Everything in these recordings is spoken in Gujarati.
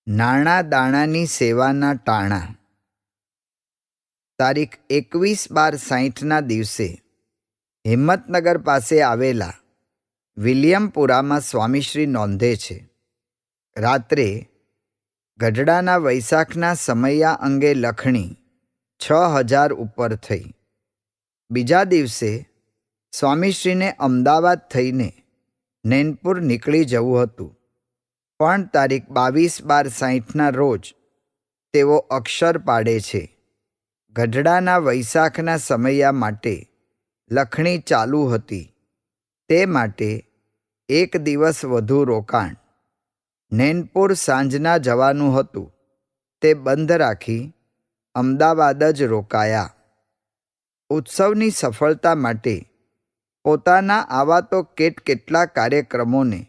નાણાં દાણાની સેવાના ટાણા. તારીખ 21/12/60ના દિવસે હિંમતનગર પાસે આવેલા વિલિયમપુરામાં સ્વામીશ્રી નોંધે છે. રાત્રે ગઢડાના વૈશાખના સમૈયા અંગે લખણી 6,000 ઉપર થઈ. બીજા દિવસે સ્વામીશ્રીને અમદાવાદ થઈને નૈનપુર નીકળી જવું હતું, પણ તારીખ 22/12/60ના રોજ તેઓ અક્ષર પાડે છે. ગઢડાના વૈશાખના સમૈયા માટે લખણી ચાલુ હતી, તે માટે 1 દિવસ વધુ રોકાણ. નૈનપુર સાંજના જવાનું હતું, તે બંધ રાખી અમદાવાદ જ રોકાયા. ઉત્સવની સફળતા માટે પોતાના આવા તો કેટલા કાર્યક્રમોને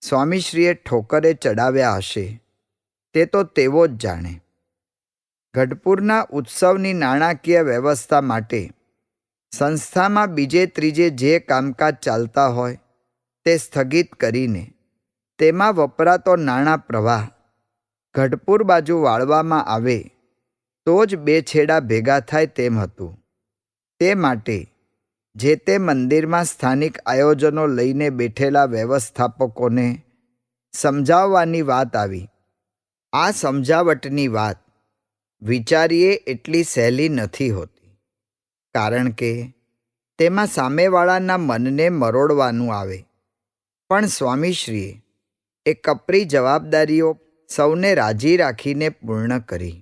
સ્વામીશ્રીએ ઠોકરે ચડાવ્યા હશે, તે તો તેઓ જ જાણે. ગઢપુરના ઉત્સવની નાણાકીય વ્યવસ્થા માટે સંસ્થામાં બીજે ત્રીજે જે કામકાજ ચાલતા હોય તે સ્થગિત કરીને તેમાં વપરાતો નાણાં પ્રવાહ ગઢપુર બાજુ વાળવામાં આવે તો જ 2 છેડા ભેગા થાય તેમ હતું. તે માટે જે તે મંદિરમાં સ્થાનિક આયોજનો લઈને બેઠેલા વ્યવસ્થાપકોને સમજાવવાની વાત આવી. આ સમજાવટની વાત વિચારીએ એટલી સહેલી નથી હોતી, કારણ કે તેમાં સામેવાળાના મનને મરોડવાનું આવે. પણ સ્વામીશ્રીએ એ કપરી જવાબદારીઓ સૌને રાજી રાખીને પૂર્ણ કરી.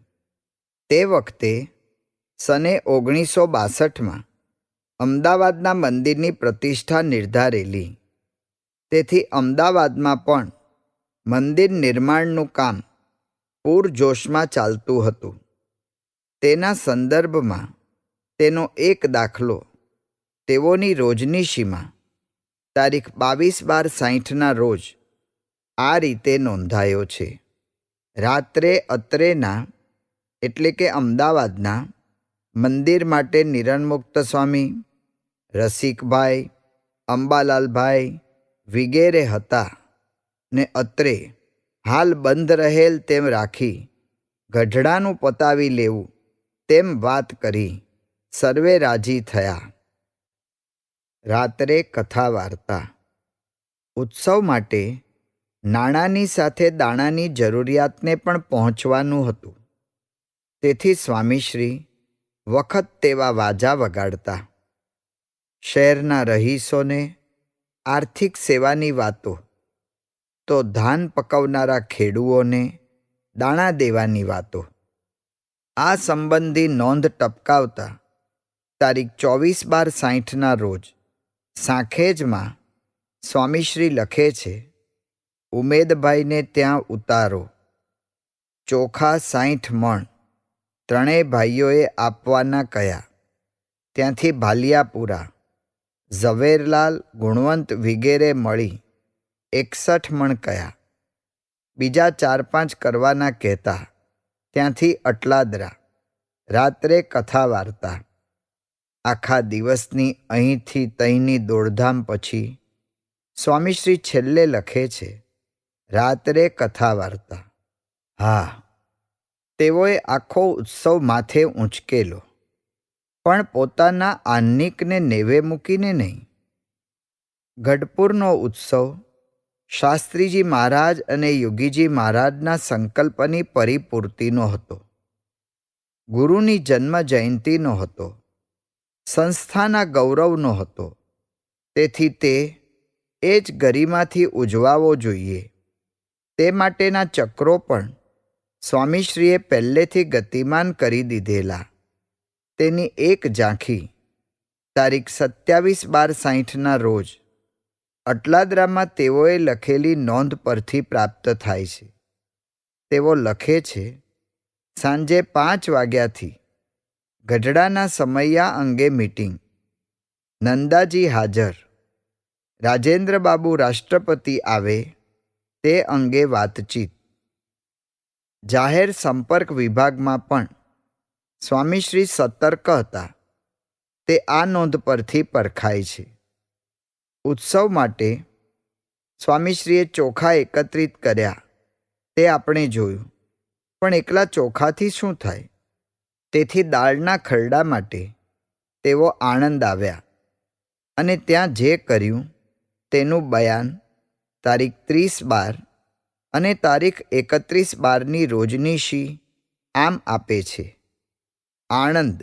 તે વખતે સને 1962માં અમદાવાદના મંદિરની પ્રતિષ્ઠા નિર્ધારેલી. તેથી અમદાવાદમાં પણ મંદિર નિર્માણનું કામ પૂરજોશમાં ચાલતું હતું. તેના સંદર્ભમાં તેનો એક દાખલો તેઓની રોજનીશીમાં તારીખ 22/12/60ના રોજ આ રીતે નોંધાયો છે. રાત્રે અત્રેના એટલે કે અમદાવાદના મંદિર માટે નિરણમુક્ત સ્વામી, રસિકભાઈ, અંબાલાલભાઈ વિગેરે હતા ને અત્રે હાલ બંધ રહેલ તેમ રાખી ગઢડાનું પતાવી લેવું તેમ વાત કરી સર્વે રાજી થયા. રાત્રે કથા વાર્તા. ઉત્સવ માટે નાણાંની સાથે દાણાની જરૂરિયાતને પણ પહોંચવાનું હતું, તેથી સ્વામીશ્રી વખત તેવા વાજા વગાડતા. શહેરના રહીશોને આર્થિક સેવાની વાતો, તો ધાન પકવનારા ખેડૂઓને દાણા દેવાની વાતો. આ સંબંધી નોંધ ટપકાવતા તારીખ 24/12/60ના રોજ સાંખેજમાં સ્વામીશ્રી લખે છે, ઉમેદભાઈને ત્યાં ઉતારો. ચોખા 60 મણ ત્રણેય ભાઈઓએ આપવાના કયા. ત્યાંથી ભાલિયાપુરા, ઝવેરલાલ, ગુણવંત વિગેરે મળી 61 મણ કયા. બીજા 4-5 કરવાના કહેતા, ત્યાંથી અટલાદરા. રાત્રે કથા વાર્તા. આખા દિવસની અહીંથી તહીંની દોડધામ પછી સ્વામીશ્રી છેલ્લે લખે છે, રાત્રે કથા વાર્તા. હા, તેઓએ આખો ઉત્સવ માથે ઊંચકેલો, પણ પોતાના આહ્નિકને નેવે મૂકીને નહીં. ગઢપુરનો ઉત્સવ શાસ્ત્રીજી મહારાજ અને યોગીજી મહારાજના સંકલ્પની પરિપૂર્તિનો હતો. ગુરુની જન્મ જયંતીનો હતો. સંસ્થાના ગૌરવનો હતો. તેથી તે એ જ ગરિમાથી ઉજવાવો જોઈએ. તે માટેના ચક્રો પણ સ્વામીશ્રીએ પહેલેથી ગતિમાન કરી દીધેલા. તેની એક ઝાંખી તારીખ 27/12/60ના રોજ અટલાદરામાં તેઓએ લખેલી નોંધ પરથી પ્રાપ્ત થાય છે. તેઓ લખે છે, સાંજે 5 વાગ્યાથી ગઢડાના સમૈયા અંગે મીટિંગ. નંદાજી હાજર. રાજેન્દ્રબાબુ રાષ્ટ્રપતિ આવે તે અંગે વાતચીત. જાહેર સંપર્ક વિભાગમાં પણ સ્વામીશ્રી સતર્ક હતા, તે આ નોંધ પરથી પરખાય છે. ઉત્સવ માટે સ્વામીશ્રીએ ચોખા એકત્રિત કર્યા તે આપણે જોયું. પણ એકલા ચોખાથી શું થાય? તેથી દાળના ખરડા માટે તેઓ આણંદ આવ્યા અને ત્યાં જે કર્યું તેનું બયાન તારીખ 30/12 અને તારીખ 31/12ની રોજનીશી આમ આપે છે. આણંદ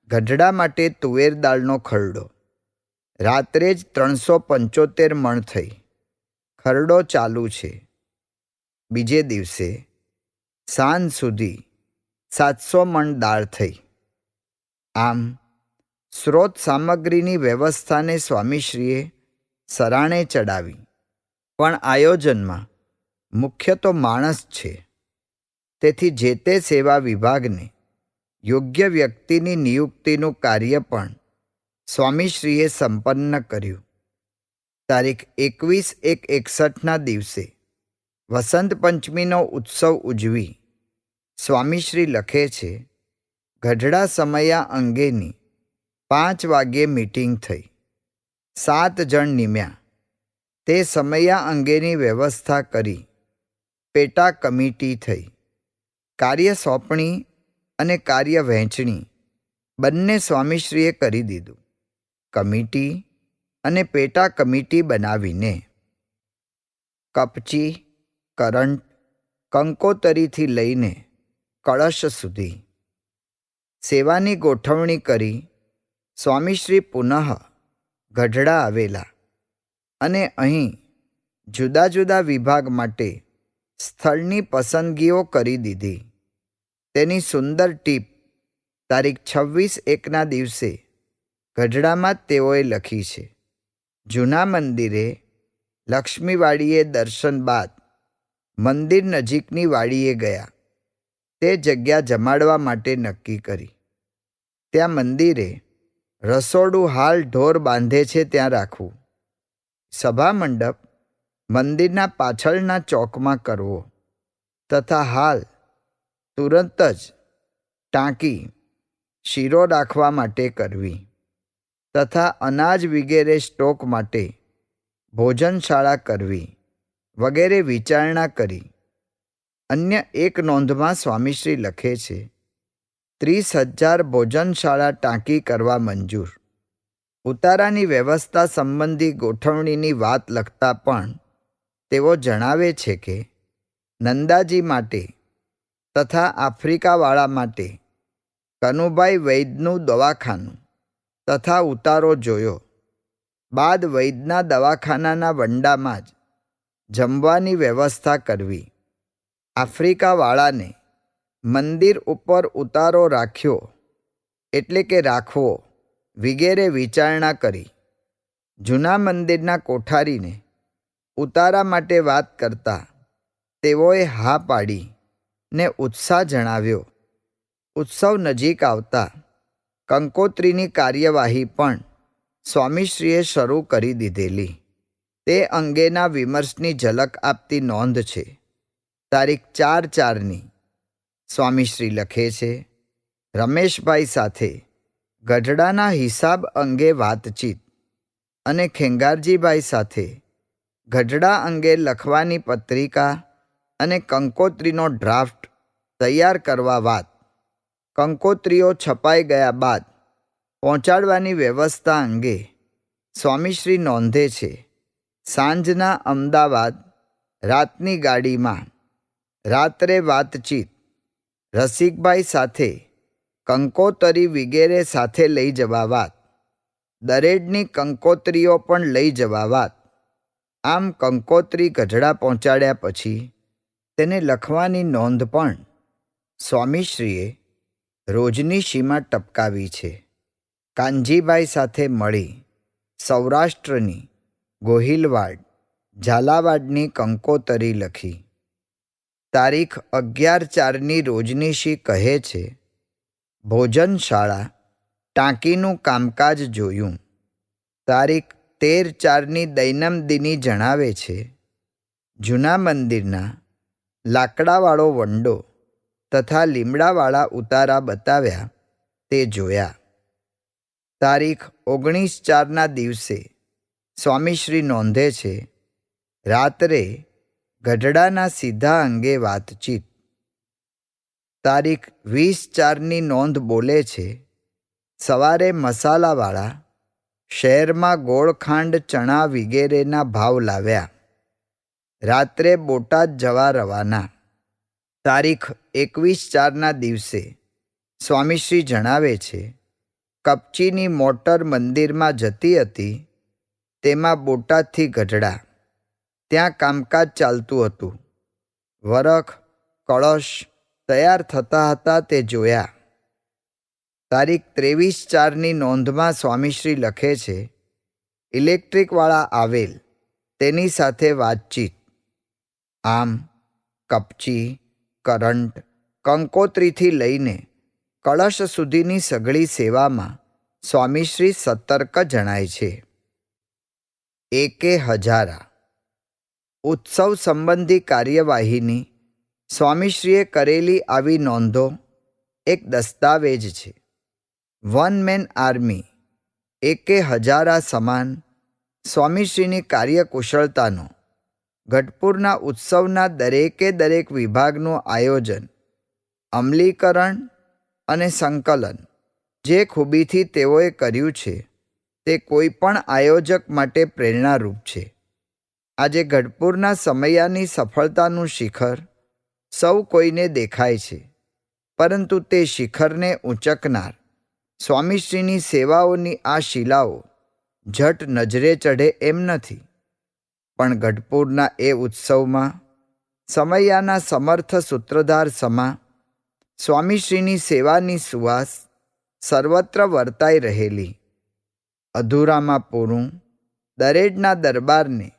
ગઢડા માટે તુવેર દાળનો ખરડો. રાત્રે જ 375 મણ થઈ. ખરડો ચાલુ છે. બીજે દિવસે સાંજ સુધી 700 મણ દાળ થઈ. આમ સ્રોત સામગ્રીની વ્યવસ્થાને સ્વામીશ્રીએ સરાણે ચડાવી. પણ આયોજનમાં મુખ્ય તો માણસ છે. તેથી જે તે સેવા વિભાગને યોગ્ય વ્યક્તિની નિયુક્તિનું કાર્ય પણ સ્વામીશ્રીએ સંપન્ન કર્યું. તારીખ 21/1/61ના દિવસે વસંત પંચમીનો ઉત્સવ ઉજવી સ્વામીશ્રી લખે છે, ગઢડા સમયા અંગેની 5 વાગ્યે મીટિંગ થઈ. 7 જણ નિમ્યા. તે સમયા અંગેની વ્યવસ્થા કરી પેટા કમિટી થઈ. કાર્ય સોંપણી અને કાર્ય વહેંચણી બંને સ્વામીશ્રીએ કરી દીધું. કમિટી અને પેટા કમિટી બનાવીને કપચી, કરંટ, કંકોતરીથી લઈને કળશ સુધી સેવાની ગોઠવણી કરી સ્વામીશ્રી પુનઃ ગઢડા આવેલા અને અહીં જુદા જુદા વિભાગ માટે સ્થળની પસંદગીઓ કરી દીધી. તેની સુંદર ટીપ તારીખ 26/1ના દિવસે ગઢડામાં જ તેઓએ લખી છે. જૂના મંદિરે લક્ષ્મીવાડીએ દર્શન બાદ મંદિર નજીકની વાડીએ ગયા. તે જગ્યા જમાડવા માટે નક્કી કરી. ત્યાં મંદિરે રસોડું હાલ ઢોર બાંધે છે ત્યાં રાખવું. સભા મંડપ મંદિરના પાછળના ચોકમાં કરવો તથા હાલ તુરંત જ ટાંકી શીરો રાખવા માટે કરવી તથા અનાજ વગેરે સ્ટોક માટે ભોજનશાળા કરવી વગેરે વિચારણા કરી. અન્ય એક નોંધમાં સ્વામીશ્રી લખે છે, 30,000 ભોજનશાળા ટાંકી કરવા મંજૂર. ઉતારાની વ્યવસ્થા સંબંધી ગોઠવણીની વાત લખતા પણ તેઓ જણાવે છે કે નંદાજી માટે તથા આફ્રિકાવાળા માટે કનુભાઈ વૈદ્યનું દવાખાનું તથા ઉતારો જોયો. બાદ વૈદ્યના દવાખાનાના વંડામાં જ જમવાની વ્યવસ્થા કરવી. આફ્રિકાવાળાને મંદિર ઉપર ઉતારો રાખ્યો એટલે કે રાખવો વગેરે વિચારણા કરી. જૂના મંદિરના કોઠારીને ઉતારા માટે વાત કરતા તેઓએ હા પાડી ને ઉત્સાહ જણાવ્યો. ઉત્સવ નજીક આવતા કંકોત્રીની કાર્યવાહી પણ સ્વામીશ્રીએ શરૂ કરી દીધેલી. તે અંગેના વિમર્શની ઝલક આપતી નોંધ છે. તારીખ 4/4ની સ્વામીશ્રી લખે છે, રમેશભાઈ સાથે ગઢડાના હિસાબ અંગે વાતચીત અને ખેંગારજીભાઈ સાથે ગઢડા અંગે લખવાની પત્રિકા અને કંકોત્રીનો ડ્રાફ્ટ તૈયાર કરવા વાત. કંકોત્રીઓ છપાઈ ગયા બાદ પહોંચાડવાની વ્યવસ્થા અંગે સ્વામીશ્રી નોંધે છે, સાંજના અમદાવાદ, રાતની ગાડીમાં રાત્રે વાતચીત. રસિકભાઈ સાથે કંકોતરી વગેરે સાથે લઈ જવા વાત. દરેડની કંકોત્રીઓ પણ લઈ જવા વાત. આમ કંકોત્રી ગઢડા પહોંચાડ્યા પછી તેને લખવાની નોંધ પણ સ્વામીશ્રીએ રોજનીશીમાં ટપકાવી છે. કાનજીભાઈ સાથે મળી સૌરાષ્ટ્રની, ગોહિલવાડ, ઝાલાવાડની કંકોતરી લખી. તારીખ 11/4ની રોજનીશી કહે છે, ભોજનશાળા ટાંકીનું કામકાજ જોયું. તારીખ 13/4ની દૈનમદિની જણાવે છે, જૂના મંદિરના લાકડાવાળો વંડો તથા લીમડાવાળા ઉતારા બતાવ્યા તે જોયા. તારીખ 19/4ના દિવસે સ્વામીશ્રી નોંધે છે, રાત્રે ગઢડાના સીધા અંગે વાતચીત. તારીખ 20/4ની નોંધ બોલે છે, સવારે મસાલાવાળા શહેરમાં ગોળ, ખાંડ, ચણા વગેરેના ભાવ લાવ્યા. રાત્રે બોટાદ જવા રવાના. તારીખ 21/4ના દિવસે સ્વામીશ્રી જણાવે છે, કપચીની મોટર મંદિરમાં જતી હતી. તેમાં બોટાદથી ગઢડા. ત્યાં કામકાજ ચાલતું હતું. વરખ, કળશ તૈયાર થતા હતા તે જોયા. તારીખ 23/4ની નોંધમાં સ્વામીશ્રી લખે છે, ઇલેક્ટ્રિકવાળા આવેલ, તેની સાથે વાતચીત. આમ કપચી, કરંટ, કંકોત્રીથી લઈને કળશ સુધીની સઘળી સેવામાં સ્વામીશ્રી સતર્ક જણાય છે. એકે હજારા. ઉત્સવ સંબંધી કાર્યવાહીની સ્વામીશ્રીએ કરેલી આવી નોંધો એક દસ્તાવેજ છે. વન મેન આર્મી એકે હજારા સમાન સ્વામીશ્રીની કાર્યકુશળતાનો ગઢપુરના ઉત્સવના દરેકે દરેક વિભાગનું આયોજન, અમલીકરણ અને સંકલન જે ખૂબીથી તેઓએ કર્યું છે તે કોઈ પણ આયોજક માટે પ્રેરણારૂપ છે. આજે ગઢપુરના સમયાની સફળતાનું શિખર સૌ કોઈને દેખાય છે, પરંતુ તે શિખરને ઊંચકનાર સ્વામીશ્રીની સેવાઓની આ શિલાઓ ઝટ નજરે ચઢે એમ નથી. પણ ગઢપુરના એ ઉત્સવમાં સમયાના સમર્થ સૂત્રધાર સમા સ્વામીશ્રીની સેવાની સુવાસ સર્વત્ર વર્તાઈ રહેલી. અધૂરામાં પૂરું દરેડના દરબારને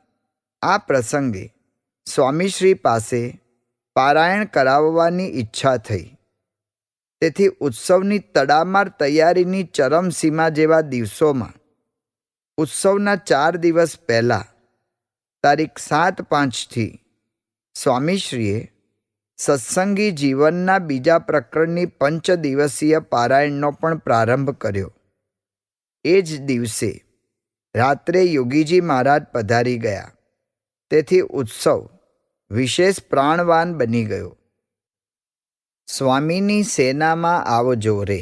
આ પ્રસંગે સ્વામીશ્રી પાસે પારાયણ કરાવવાની ઈચ્છા થઈ. તેથી ઉત્સવની તડામાર તૈયારીની ચરમસીમા જેવા દિવસોમાં ઉત્સવના 4 દિવસ પહેલાં તારીખ 7/5થી સ્વામીશ્રીએ સત્સંગી જીવનના બીજા પ્રકરણની 5 દિવસીય પારાયણનો પણ પ્રારંભ કર્યો. એ જ દિવસે રાત્રે યોગીજી મહારાજ પધારી ગયા. તેથી ઉત્સવ વિશેષ પ્રાણવાન બની ગયો. સ્વામીની સેનામાં આવજો રે.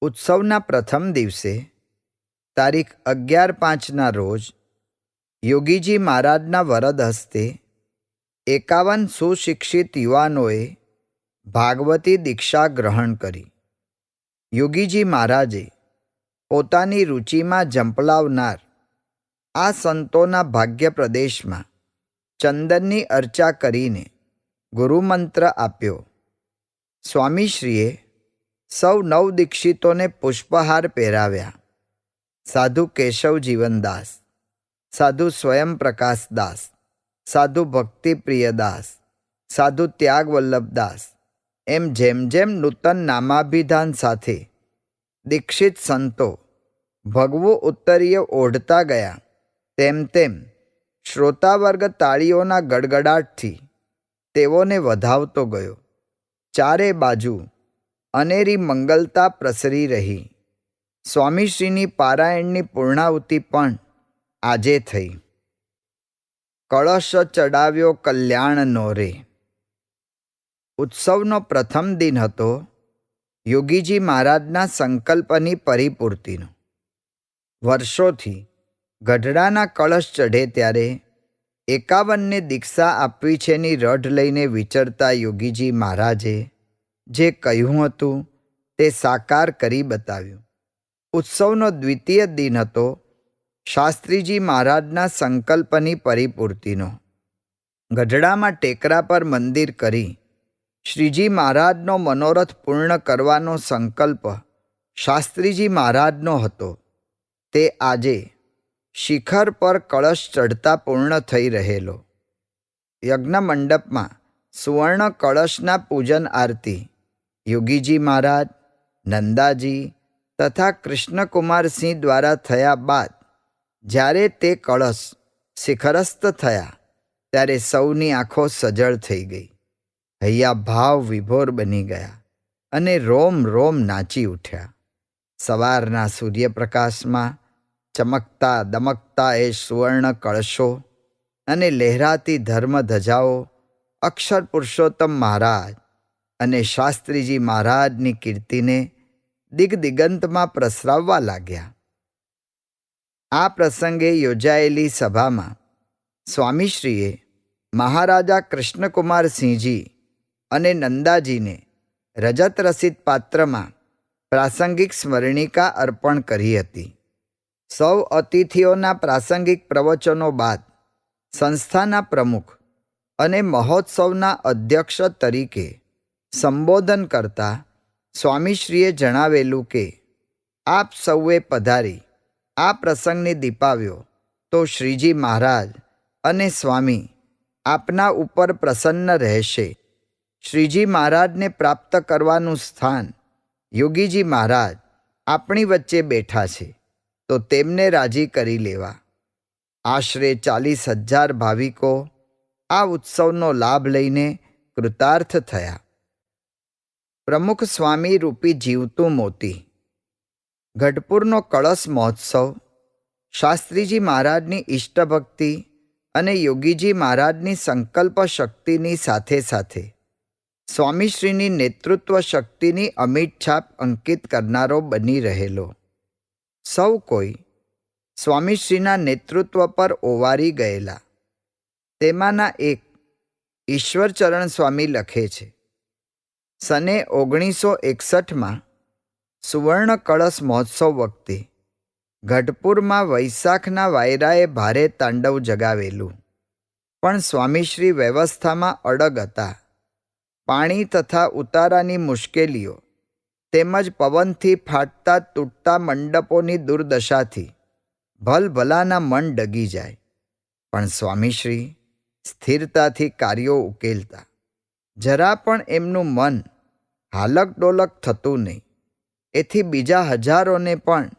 ઉત્સવના પ્રથમ દિવસે તારીખ 11/5ના રોજ યોગીજી મહારાજના વરદ હસ્તે 51 સુશિક્ષિત યુવાનોએ ભાગવતી દીક્ષા ગ્રહણ કરી. યોગીજી મહારાજે પોતાની રુચિમાં ઝંપલાવનાર આ સંતોના ભાગ્ય પ્રદેશમાં ચંદનની અર્ચા કરીને ગુરુમંત્ર આપ્યો. સ્વામીશ્રીએ સૌ નવદીક્ષિતોને પુષ્પહાર પહેરાવ્યા. સાધુ કેશવ જીવનદાસ, સાધુ સ્વયંપ્રકાશદાસ, સાધુ ભક્તિપ્રિયદાસ, સાધુ ત્યાગવલ્લભદાસ એમ જેમ જેમ નૂતન નામાભિધાન સાથે દીક્ષિત સંતો ભગવું ઉત્તરીય ઓઢતા ગયા, તેમ તેમ શ્રોતાવર્ગ તાળીઓના ગડગડાટથી તેઓને વધાવતો ગયો. ચારે બાજુ અનેરી મંગલતા પ્રસરી રહી. સ્વામીશ્રીની પારાયણની પૂર્ણાહુતિ પણ આજે થઈ. કળશ ચડાવ્યો કલ્યાણનો રે. ઉત્સવનો પ્રથમ દિન હતો યોગીજી મહારાજના સંકલ્પની પરિપૂર્તિનો. વર્ષોથી ગઢડાના કળશ ચઢે ત્યારે 51ને દીક્ષા આપવી છેની રઢ લઈને વિચરતા યોગીજી મહારાજે જે કહ્યું હતું તે સાકાર કરી બતાવ્યું. ઉત્સવનો દ્વિતીય દિન હતો શાસ્ત્રીજી મહારાજના સંકલ્પની પરિપૂર્તિનો. ગઢડામાં ટેકરા પર મંદિર કરી શ્રીજી મહારાજનો મનોરથ પૂર્ણ કરવાનો સંકલ્પ શાસ્ત્રીજી મહારાજનો હતો. તે આજે શિખર પર કળશ ચઢતા પૂર્ણ થઈ રહેલો. યજ્ઞ મંડપમાં સુવર્ણ કળશના પૂજન આરતી યોગીજી મહારાજ, નંદાજી તથા કૃષ્ણકુમારસિંહ દ્વારા થયા બાદ જ્યારે તે કળશ શિખરસ્થ થયા ત્યારે સૌની આંખો સજળ થઈ ગઈ. હૈયા ભાવ વિભોર બની ગયા અને રોમ રોમ નાચી ઉઠ્યા. સવારના સૂર્યપ્રકાશમાં ચમકતા દમકતા એ સુવર્ણ કળશો અને લહેરાતી ધર્મધજાઓ અક્ષર પુરુષોત્તમ મહારાજ અને શાસ્ત્રીજી મહારાજની કીર્તિને દિગદિગંતમાં પ્રસરાવવા લાગ્યા. આ પ્રસંગે યોજાયેલી સભામાં સ્વામીશ્રીએ મહારાજા કૃષ્ણકુમારસિંહજી અને નંદાજીને રજત રસિદ પાત્રમાં પ્રાસંગિક સ્મરણિકા અર્પણ કરી હતી. સૌ અતિથિઓના પ્રાસંગિક પ્રવચનો બાદ સંસ્થાના પ્રમુખ અને મહોત્સવના અધ્યક્ષ તરીકે સંબોધન કરતા સ્વામીશ્રીએ જણાવેલું કે આપ સૌએ પધારી આ પ્રસંગને દીપાવ્યો તો શ્રીજી મહારાજ અને સ્વામી આપના ઉપર પ્રસન્ન રહેશે. શ્રીજી મહારાજને પ્રાપ્ત કરવાનું સ્થાન યોગીજી મહારાજ આપણી વચ્ચે બેઠા છે, તો તેમને રાજી કરી લેવા. આશરે 40,000 ભાવિકો આ ઉત્સવનો લાભ લઈને કૃતાર્થ થયા. પ્રમુખ સ્વામી રૂપી જીવતું મોતી. ગઢપુરનો કળશ મહોત્સવ શાસ્ત્રીજી મહારાજની ઇષ્ટભક્તિ અને યોગીજી મહારાજની સંકલ્પ શક્તિની સાથે સાથે સ્વામીશ્રીની નેતૃત્વ શક્તિની અમિટ છાપ અંકિત કરનારો બની રહેલો. સૌ કોઈ સ્વામીશ્રીના નેતૃત્વ પર ઓવારી ગયેલા. તેમાંના એક ઈશ્વરચરણ સ્વામી લખે છે, સને 1961માં સુવર્ણ કળશ મહોત્સવ વખતે ગઢપુરમાં વૈશાખના વાયરાએ ભારે તાંડવ જગાવેલું, પણ સ્વામીશ્રી વ્યવસ્થામાં અડગ હતા. પાણી તથા ઉતારાની મુશ્કેલીઓ તેમજ પવનથી ફાટતા તૂટતા મંડપોની દુર્દશાથી ભલભલાના મન ડગી જાય, પણ સ્વામીશ્રી સ્થિરતાથી કાર્યો ઉકેલતા. જરા પણ એમનું મન હાલક ડોલક થતું નહીં. એથી બીજા હજારોને પણ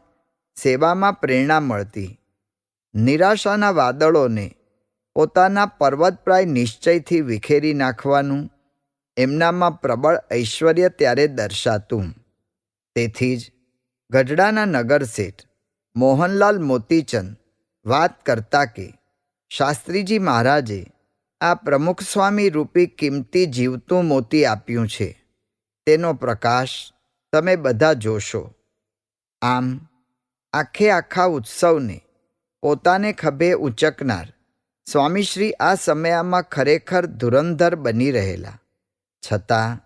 સેવામાં પ્રેરણા મળતી. નિરાશાના વાદળોને પોતાના પર્વતપ્રાય નિશ્ચયથી વિખેરી નાખવાનું એમનામાં પ્રબળ ઐશ્વર્ય ત્યારે દર્શાતું. તેથી જ ગઢડાના નગરશેઠ મોહનલાલ મોતીચંદ વાત કરતા કે શાસ્ત્રીજી મહારાજે આ પ્રમુખ સ્વામી રૂપી કિંમતી જીવતું મોતી આપ્યું છે, તેનો પ્રકાશ તમે બધા જોશો. આમ આખા ઉત્સવને પોતાને ખભે ઉંચકનાર સ્વામીશ્રી આ સમયમાં ખરેખર ધુરંધર બની રહેલા, છતાં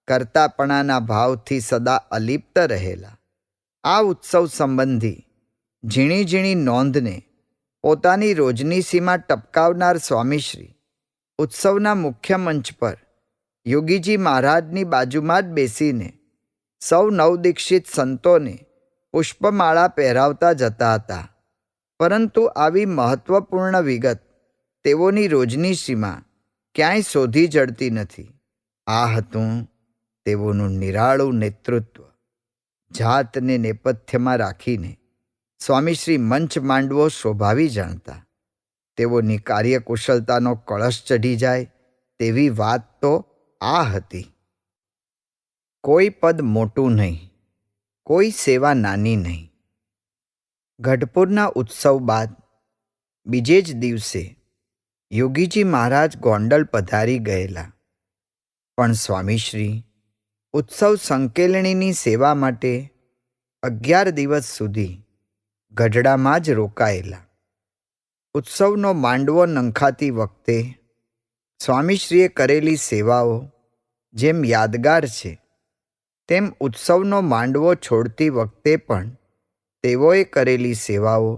કર્તાપણાના ભાવથી સદા અલિપ્ત રહેલા. આ ઉત્સવ સંબંધી ઝીણી ઝીણી નોંધને પોતાની રોજનીસીમાં ટપકાવનાર સ્વામીશ્રી ઉત્સવના મુખ્ય મંચ પર યોગીજી મહારાજની બાજુમાં જ બેસીને સૌ નવદીક્ષિત સંતોને પુષ્પમાળા પહેરાવતા જતા હતા. પરંતુ આવી મહત્વપૂર્ણ વિગત તેઓની રોજનીશીમાં ક્યાંય શોધી જડતી નથી. આ હતું તેઓનું નિરાળું નેતૃત્વ. જાતને નેપથ્યમાં રાખીને સ્વામીશ્રી મંચ માંડવો શોભાવી જાણતા. તેઓની કાર્યકુશળતાનો કળશ ચઢી જાય તેવી વાત તો આ હતી. કોઈ પદ મોટું નહીં, કોઈ સેવા નાની નહીં. ગઢપુરના ઉત્સવ બાદ બીજે જ દિવસે યોગીજી મહારાજ ગોંડલ પધારી ગયેલા, પણ સ્વામીશ્રી ઉત્સવ સંકેલણીની સેવા માટે 11 દિવસ સુધી ગઢડામાં જ રોકાયેલા. ઉત્સવનો માંડવો નંખાતી વખતે સ્વામીશ્રીએ કરેલી સેવાઓ જેમ યાદગાર છે, તેમ ઉત્સવનો માંડવો છોડતી વખતે પણ તેઓએ કરેલી સેવાઓ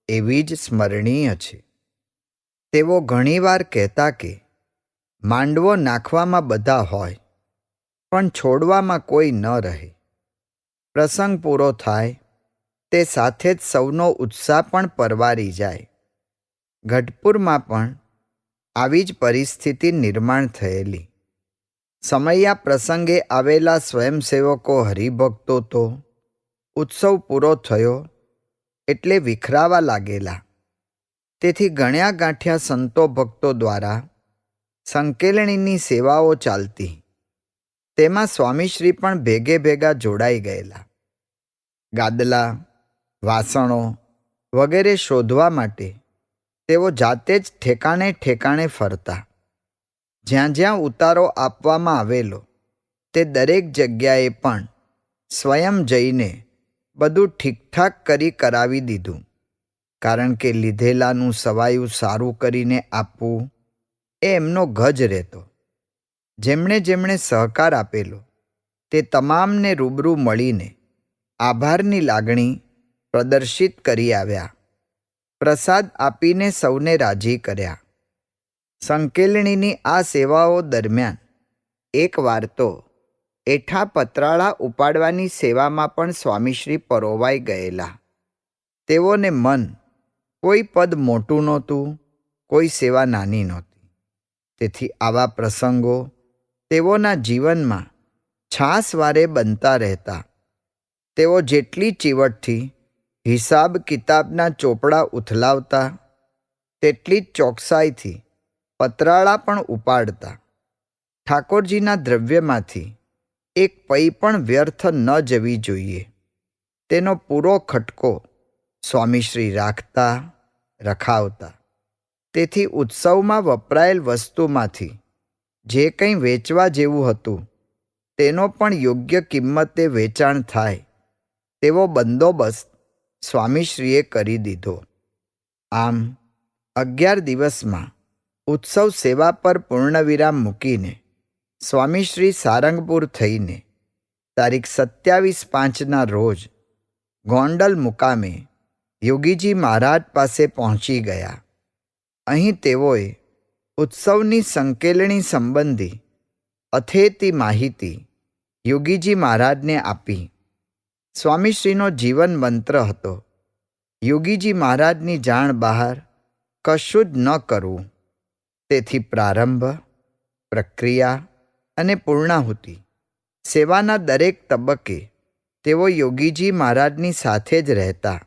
એવી જ સ્મરણીય છે. તેઓ ઘણીવાર કહેતા કે માંડવો નાખવામાં બધા હોય, પણ છોડવામાં કોઈ ન રહે. પ્રસંગ પૂરો થાય તે સાથે જ સૌનો ઉત્સાહ પણ પરવારી જાય. ગઢપુરમાં પણ આવી જ પરિસ્થિતિ નિર્માણ થયેલી. સમયા પ્રસંગે આવેલા સ્વયંસેવકો હરિભક્તો તો ઉત્સવ પૂરો થયો એટલે વિખરાવા લાગેલા. તેથી ગણ્યા ગાંઠ્યા સંતો ભક્તો દ્વારા સંકેલણીની સેવાઓ ચાલતી. તેમાં સ્વામીશ્રી પણ ભેગે ભેગા જોડાઈ ગયેલા. ગાદલા, વાસણો વગેરે શોધવા માટે તેઓ જાતે જ ઠેકાણે ઠેકાણે ફરતા. જ્યાં જ્યાં ઉતારો આપવામાં આવેલો તે દરેક જગ્યાએ પણ સ્વયં જઈને બધું ઠીકઠાક કરી કરાવી દીધું. કારણ કે લીધેલાનું સવાયું સારું કરીને આપવું એ એમનો ગજ રહેતો. જેમણે જેમણે સહકાર આપેલો તે તમામને રૂબરૂ મળીને આભારની લાગણી પ્રદર્શિત કરી આવ્યા. પ્રસાદ આપીને સૌને રાજી કર્યા. સંકેલણીની આ સેવાઓ દરમિયાન એકવાર તો એઠા પતરાળા ઉપાડવાની સેવામાં પણ સ્વામીશ્રી પરોવાઈ ગયેલા. તેઓને મન કોઈ પદ મોટું નહોતું, કોઈ સેવા નાની નહોતી. તેથી આવા પ્રસંગો તેઓના જીવનમાં છાસવારે બનતા રહેતા. તેઓ જેટલી ચીવટથી હિસાબ કિતાબના ચોપડા ઉથલાવતા તેટલી જ ચોકસાઈથી પતરાળા પણ ઉપાડતા. ઠાકોરજીના દ્રવ્યમાંથી એક પૈ પણ વ્યર્થ ન જવી જોઈએ તેનો પૂરો ખટકો સ્વામીશ્રી રાખતા, રખાવતા. તેથી ઉત્સવમાં વપરાયેલ વસ્તુમાંથી જે કંઈ વેચવા જેવું હતું તેનો પણ યોગ્ય કિંમતે વેચાણ થાય તેવો બંદોબસ્ત સ્વામીશ્રીએ કરી દીધો. આમ 11 દિવસમાં ઉત્સવ સેવા પર પૂર્ણવિરામ મૂકીને સ્વામીશ્રી સારંગપુર થઈને તારીખ 27/5ના રોજ ગોંડલ મુકામે યોગીજી મહારાજ પાસે પહોંચી ગયા. અહીં તેઓએ ઉત્સવની સંકેલણી સંબંધી અથેતી માહિતી યોગીજી મહારાજને આપી. સ્વામીશ્રીનો જીવન મંત્ર હતો, યોગીજી મહારાજની જાણ બહાર કશું જ ન કરવું. તેથી પ્રારંભ, પ્રક્રિયા અને પૂર્ણાહુતિ સેવાના દરેક તબક્કે તેઓ યોગીજી મહારાજની સાથે જ રહેતા.